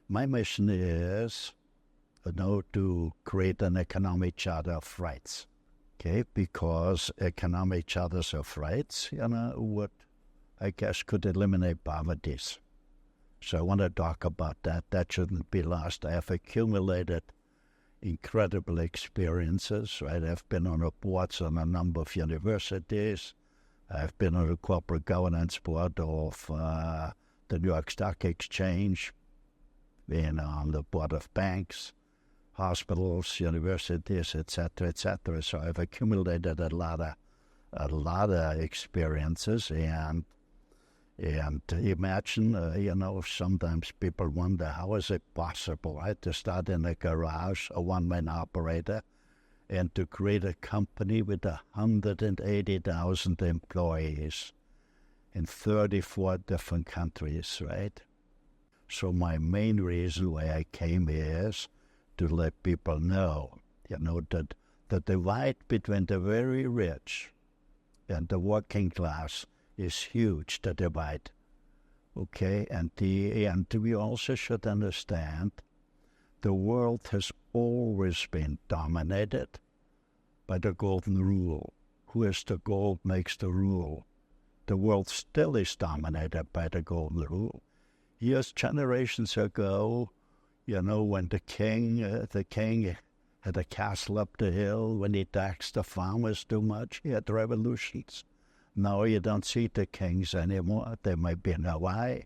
My mission is, to create an economic charter of rights. Okay, because economic charters of rights, would, I guess, could eliminate poverties. So I want to talk about that. That shouldn't be lost. I have accumulated incredible experiences, right? I've been on the boards on a number of universities. I've been on the corporate governance board of the New York Stock Exchange, been on the board of banks, hospitals, universities, etc., etc. So I've accumulated a lot of experiences, and imagine, sometimes people wonder how is it possible, right, to start in a garage, a one-man operator, and to create a company with 180,000 employees in 34 different countries, right? So my main reason why I came is to let people know, that the divide between the very rich and the working class is huge, the divide. Okay, and we also should understand the world has always been dominated by the golden rule. Who has the gold makes the rule. The world still is dominated by the golden rule. Years, generations ago, when the king had a castle up the hill, when he taxed the farmers too much, he had revolutions. Now you don't see the kings anymore. They might be in Hawaii,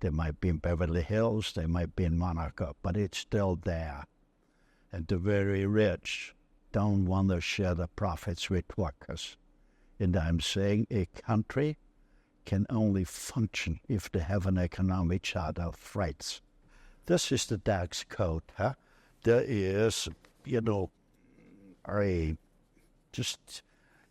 they might be in Beverly Hills, they might be in Monaco, but it's still there. And the very rich don't want to share the profits with workers. And I'm saying a country can only function if they have an economic charter of rights. This is the tax code. There is, just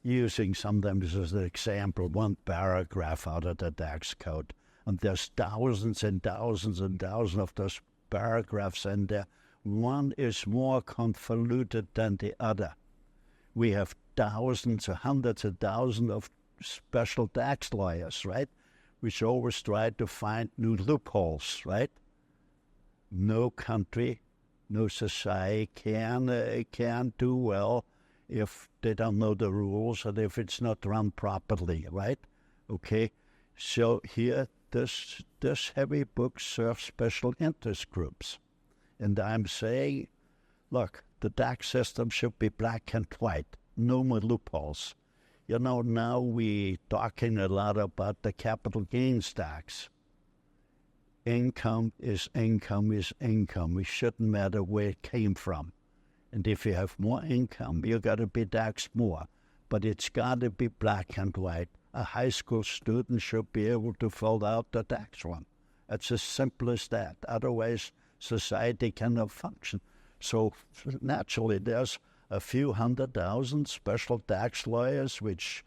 using sometimes as an example, one paragraph out of the tax code. And there's thousands and thousands and thousands of those paragraphs in there. One is more convoluted than the other. We have thousands or hundreds of thousands of special tax lawyers, right, which always try to find new loopholes, right? No country, no society can do well if they don't know the rules and if it's not run properly, right? Okay, so here, this heavy book serves special interest groups. And I'm saying, look, the tax system should be black and white, no more loopholes. Now we're talking a lot about the capital gains tax. Income is income is income. It shouldn't matter where it came from. And if you have more income, you got to be taxed more. But it's got to be black and white. A high school student should be able to fill out the tax one. It's as simple as that. Otherwise, society cannot function. So naturally, there's a few 100,000 special tax lawyers which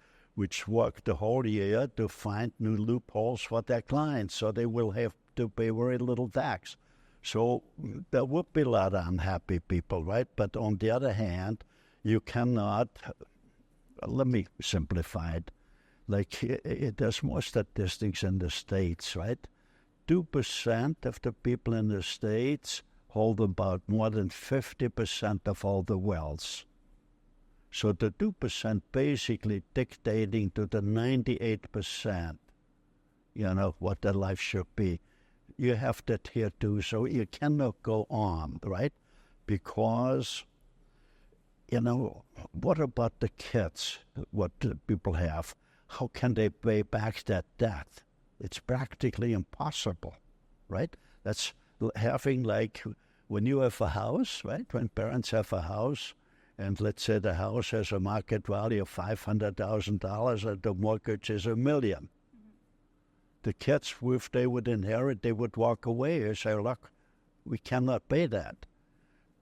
work the whole year to find new loopholes for their clients, so they will have to pay very little tax. So there would be a lot of unhappy people, right? But on the other hand, you cannot, let me simplify it, there's more statistics in the States, right? 2% of the people in the States hold about more than 50% of all the wealth. So the 2% basically dictating to the 98%, what their life should be. You have that here too, so you cannot go on, right? Because, what about the kids, what the people have? How can they pay back that debt? It's practically impossible, right? That's having when you have a house, right? When parents have a house, and let's say the house has a market value of $500,000 and the mortgage is $1 million. The kids, if they would inherit, they would walk away and say, look, we cannot pay that.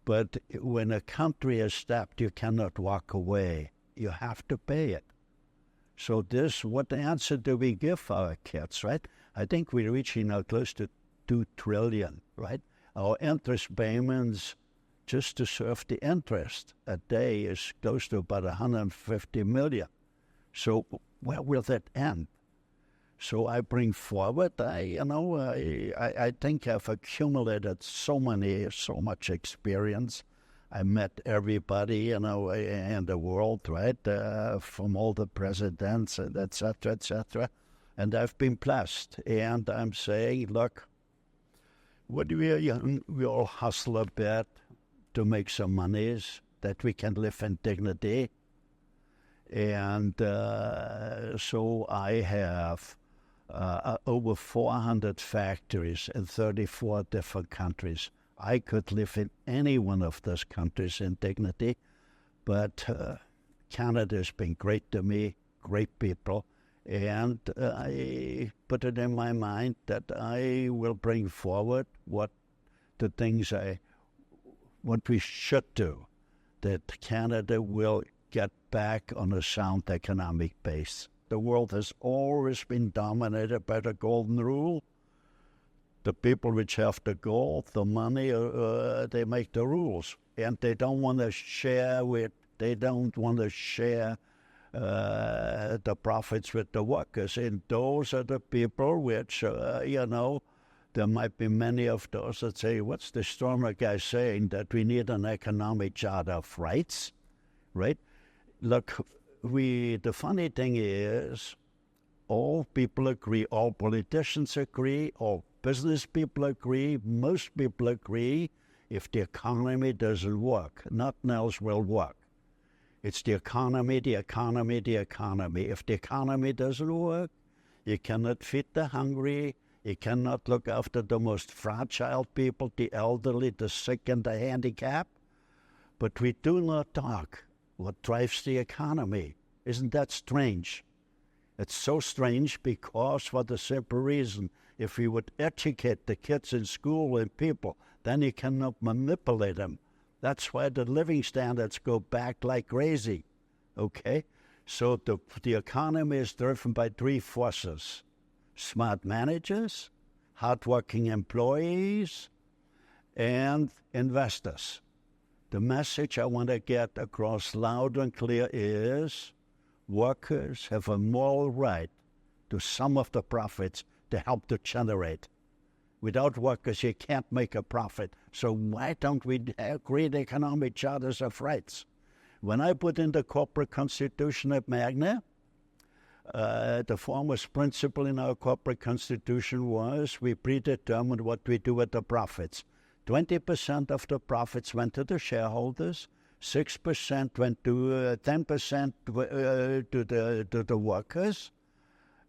But when a country is stepped, you cannot walk away. You have to pay it. So what answer do we give our kids, right? I think we're reaching now close to $2 trillion, right? Our interest payments, just to serve the interest a day, is close to about $150 million. So where will that end? So I bring forward, I think I've accumulated so much experience. I met everybody, in the world, right, from all the presidents, and et cetera, et cetera. And I've been blessed. And I'm saying, look, when we are young, we all hustle a bit to make some monies that we can live in dignity. And so I have over 400 factories in 34 different countries. I could live in any one of those countries in dignity, but Canada has been great to me, great people, and I put it in my mind that I will bring forward what we should do, that Canada will get back on a sound economic base. The world has always been dominated by the golden rule. The people which have the gold, the money, they make the rules, and they don't want to share the profits with the workers. And those are the people which, there might be many of those that say, what's the Stronach guy saying, that we need an economic charter of rights, right? Look, the funny thing is, all people agree, all politicians agree, all business people agree, most people agree, if the economy doesn't work, nothing else will work. It's the economy, the economy, the economy. If the economy doesn't work, you cannot feed the hungry, you cannot look after the most fragile people, the elderly, the sick, and the handicapped. But we do not talk what drives the economy. Isn't that strange? It's so strange because, for the simple reason, if we would educate the kids in school and people, then you cannot manipulate them. That's why the living standards go back like crazy, okay? So the economy is driven by three forces: smart managers, hardworking employees, and investors. The message I want to get across loud and clear is workers have a moral right to some of the profits to help to generate. Without workers, you can't make a profit. So why don't we create economic charters of rights? When I put in the corporate constitution at Magna, the foremost principle in our corporate constitution was we predetermined what we do with the profits. 20% of the profits went to the shareholders, 6% went to 10% to the workers,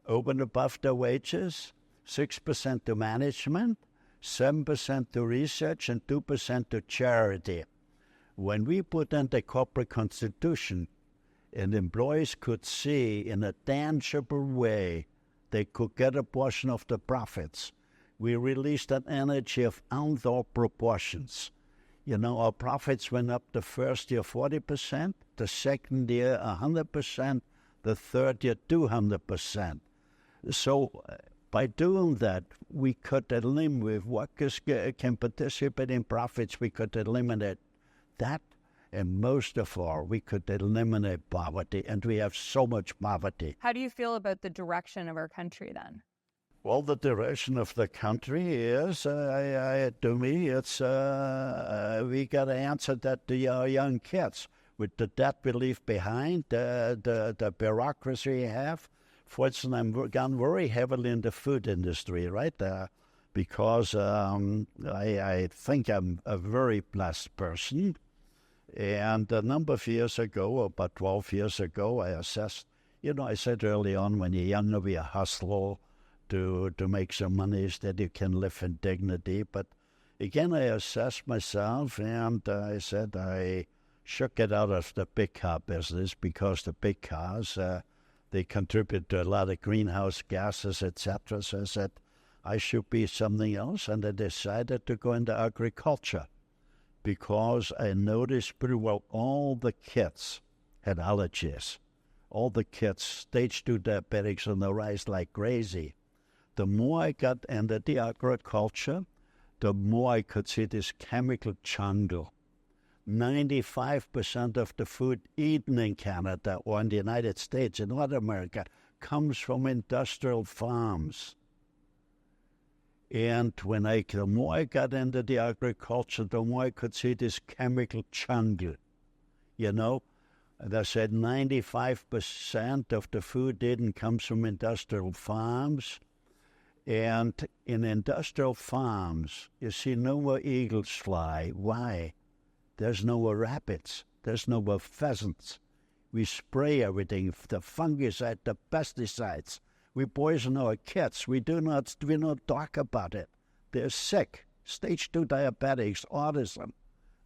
over and above the wages, 6% to management, 7% to research, and 2% to charity. When we put in the corporate constitution, and employees could see in a tangible way they could get a portion of the profits, we released an energy of unthought proportions. Our profits went up the first year 40%, the second year 100%, the third year 200%. So by doing that, we could eliminate, if workers can participate in profits, we could eliminate that. And most of all, we could eliminate poverty, and we have so much poverty. How do you feel about the direction of our country then? Well, the direction of the country is, to me, it's we got to answer that to our young kids. With the debt we leave behind, the bureaucracy we have. Fortunately, I'm gone very heavily in the food industry, right? Because I think I'm a very blessed person. And a number of years ago, about 12 years ago, I assessed, I said early on, when you're younger, we hustle to make some money so that you can live in dignity. But again, I assessed myself, and I said I should get out of the big car business, because the big cars, they contribute to a lot of greenhouse gases, etc. So I said I should be something else, and I decided to go into agriculture, because I noticed pretty well all the kids had allergies. All the kids, stage 2 diabetics on the rise like crazy. The more I got into the agriculture, the more I could see this chemical jungle. 95% of the food eaten in Canada or in the United States, in North America, comes from industrial farms. And the more I got into the agriculture, the more I could see this chemical jungle. You know, they said 95% of the food eaten comes from industrial farms. And in industrial farms, you see no more eagles fly. Why? There's no more rabbits. There's no more pheasants. We spray everything, the fungicide, the pesticides. We poison our kids. We do not talk about it. They're sick. Stage 2 diabetics, autism.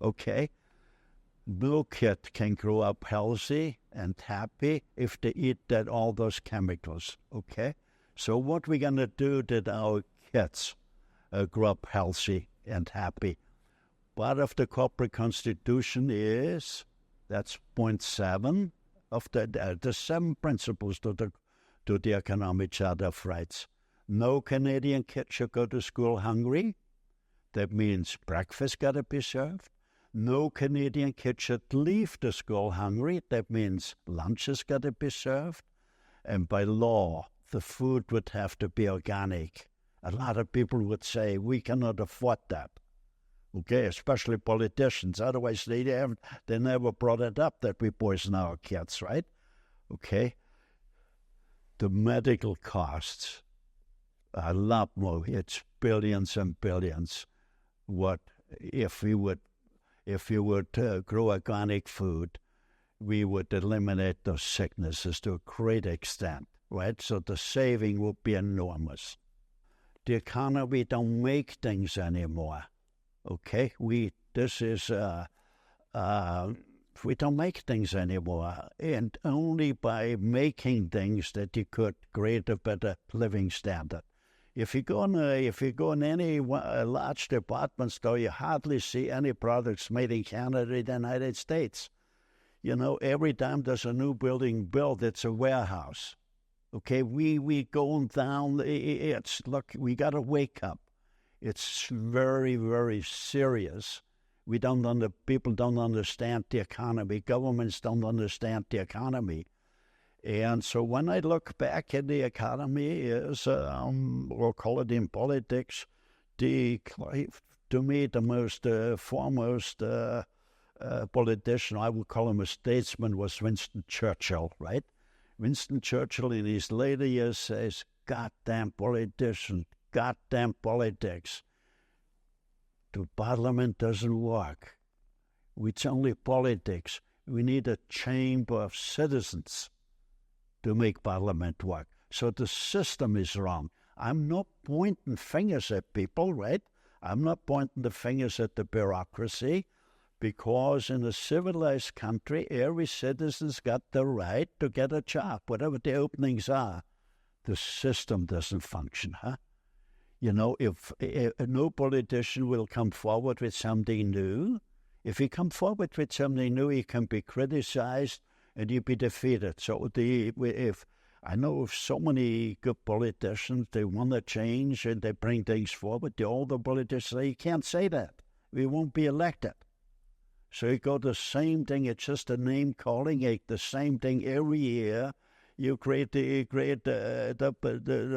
Okay? No kid can grow up healthy and happy if they eat all those chemicals. Okay? So what we're going to do that our kids grow up healthy and happy? Part of the corporate constitution is, that's point 7 of the 7 principles to the Economic Charter of Rights. No Canadian kid should go to school hungry. That means breakfast got to be served. No Canadian kid should leave the school hungry. That means lunch has got to be served. And by law, the food would have to be organic. A lot of people would say, we cannot afford that. Okay, especially politicians. Otherwise, they never brought it up that we poison our kids, right? Okay. The medical costs are a lot more. It's billions and billions. What if we would grow organic food, we would eliminate those sicknesses to a great extent, right? So the saving would be enormous. The economy don't make things anymore. Okay, we don't make things anymore, and only by making things that you could create a better living standard. If you go in any large department store, you hardly see any products made in Canada or the United States. You know, every time there's a new building built, it's a warehouse. Okay, we going down. We got to wake up. It's very, very serious. People don't understand the economy. Governments don't understand the economy. And so when I look back at the economy, we'll call it in politics, to me the most foremost politician, I would call him a statesman, was Winston Churchill, right? Winston Churchill in his later years says, goddamn politicians, goddamn politics. The parliament doesn't work. It's only politics. We need a chamber of citizens to make parliament work. So the system is wrong. I'm not pointing fingers at people, right? I'm not pointing the fingers at the bureaucracy, because in a civilized country, every citizen's got the right to get a job, whatever the openings are. The system doesn't function, huh? You know, if no politician will come forward with something new, if he come forward with something new, he can be criticized and he'll be defeated. So if I know of so many good politicians, they want to change and they bring things forward. The older politicians say, you can't say that. We won't be elected. So you go the same thing. It's just a name calling. The same thing every year. You create the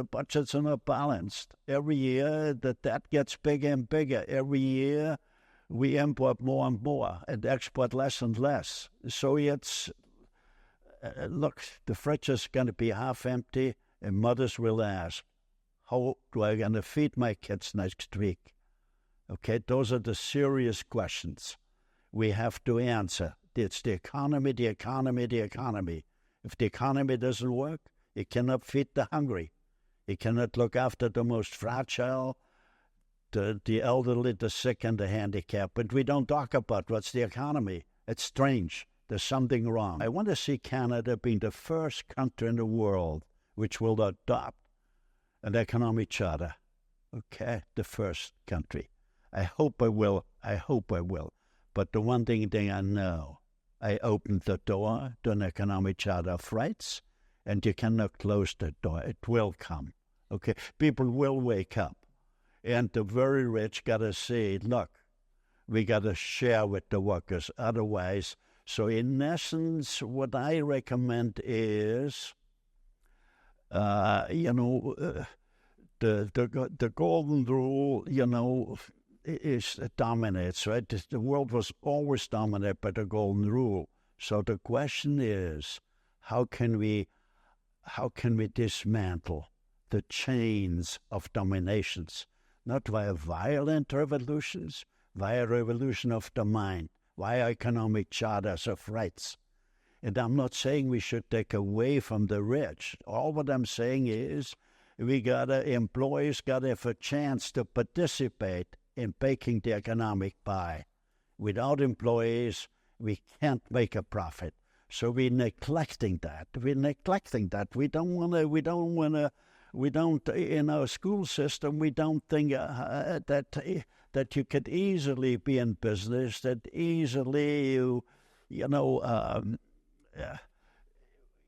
budgets are not balanced. Every year the debt gets bigger and bigger. Every year we import more and more and export less and less. So it's, look, the fridge is going to be half empty, and mothers will ask, how do I going to feed my kids next week? Okay, those are the serious questions we have to answer. It's the economy, the economy, the economy. If the economy doesn't work, it cannot feed the hungry. It cannot look after the most fragile, the elderly, the sick, and the handicapped. But we don't talk about what's the economy. It's strange. There's something wrong. I want to see Canada being the first country in the world which will adopt an economic charter. Okay, the first country. I hope I will. I hope I will. But the one thing I know, I opened the door to an economic charter of rights, and you cannot close the door. It will come. Okay, people will wake up, and the very rich got to say, look, we got to share with the workers. Otherwise, so in essence, what I recommend is The golden rule, dominates, right? The world was always dominated by the golden rule. So the question is, how can we dismantle the chains of dominations, not via violent revolutions, via revolution of the mind, via economic charters of rights. And I'm not saying we should take away from the rich. All what I'm saying is employees gotta have a chance to participate in baking the economic pie. Without employees, we can't make a profit. So we're neglecting that. We don't, in our school system, we don't think that you could easily be in business, that easily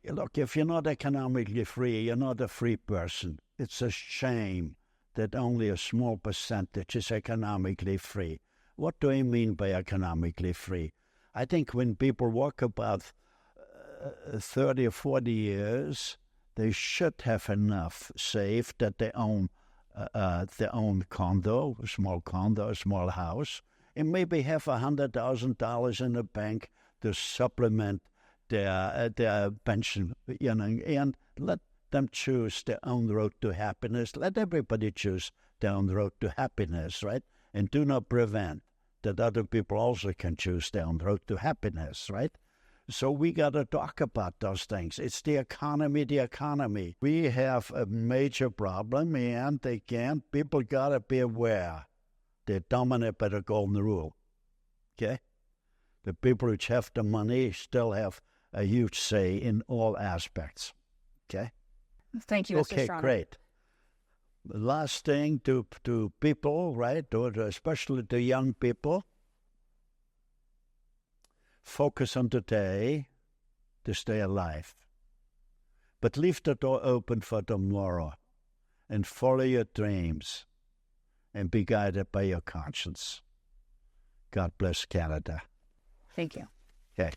look, if you're not economically free, you're not a free person. It's a shame that only a small percentage is economically free. What do I mean by economically free? I think when people work about 30 or 40 years, they should have enough saved that they own their own condo, a small house, and maybe have $100,000 in the bank to supplement their pension, and let them choose their own road to happiness. Let everybody choose their own road to happiness, right? And do not prevent that other people also can choose their own road to happiness, right? So we got to talk about those things. It's the economy. We have a major problem, and people got to be aware they're dominated by the golden rule, okay? The people which have the money still have a huge say in all aspects, okay? Thank you, Mr. Okay, Stronach. great. The last thing to people, right, or especially to young people, focus on today to stay alive. But leave the door open for tomorrow and follow your dreams and be guided by your conscience. God bless Canada. Thank you. Okay.